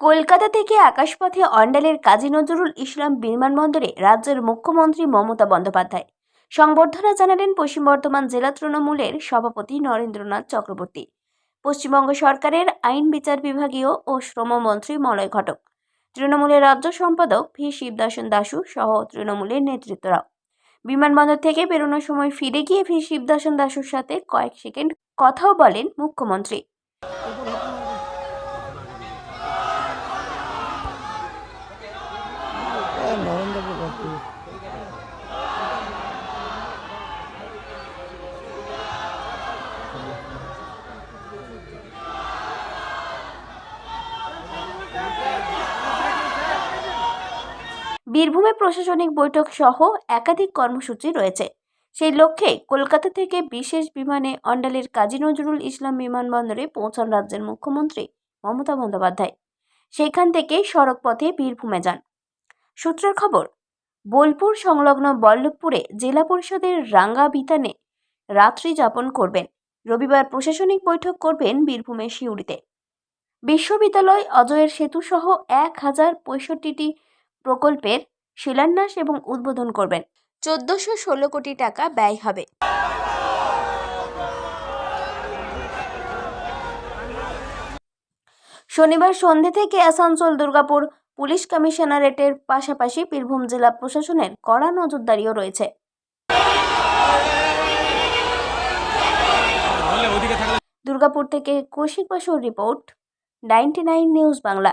কলকাতা থেকে আকাশপথে অন্ডালের কাজী নজরুল ইসলাম বিমানবন্দরে রাজ্যের মুখ্যমন্ত্রী মমতা বন্দ্যোপাধ্যায় সংবর্ধনা জানালেন পশ্চিম বর্ধমান জেলা তৃণমূলের সভাপতি নরেন্দ্রনাথ চক্রবর্তী, পশ্চিমবঙ্গ সরকারের আইন বিচার বিভাগীয় ও শ্রমমন্ত্রী মলয় ঘটক, তৃণমূলের রাজ্য সম্পাদক ভি শিবদাসন দাশু সহ তৃণমূলের নেতৃত্বরাও। বিমানবন্দর থেকে বেরোনোর সময় ফিরে গিয়ে ভি শিবদাসন দাশুর সাথে কয়েক সেকেন্ড কথাও বলেন মুখ্যমন্ত্রী। বীরভূমে প্রশাসনিক বৈঠক সহ একাধিক কর্মসূচি রয়েছে। সেই লক্ষ্যে কলকাতা থেকে বিশেষ বিমানে অন্ডালের কাজী নজরুল ইসলাম বিমানবন্দরে পৌঁছান রাজ্যের মুখ্যমন্ত্রী মমতা বন্দ্যোপাধ্যায়। সেখান থেকে সড়ক পথে বীরভূমে যান। সূত্রের খবর, বোলপুর সংলগ্ন বল্লভপুরে জেলা পরিষদের রাঙ্গা বিতানে রাত্রি যাপন করবেন। রবিবার প্রশাসনিক বৈঠক করবেন বীরভূমের সিউড়িতে। বিশ্ববিদ্যালয় অজয়ের সেতু সহ 1065টি প্রকল্পের শিলান্যাস এবং উদ্বোধন করবেন। 1416 কোটি টাকা ব্যয় হবে। শনিবার সন্ধ্যে থেকে আসানসোল দুর্গাপুর পুলিশ কমিশনারেটের পাশাপাশি বীরভূম জেলা প্রশাসনের কড়া নজরদারিও রয়েছে। দুর্গাপুর থেকে কৌশিক বাসুর রিপোর্ট, 99 নিউজ বাংলা।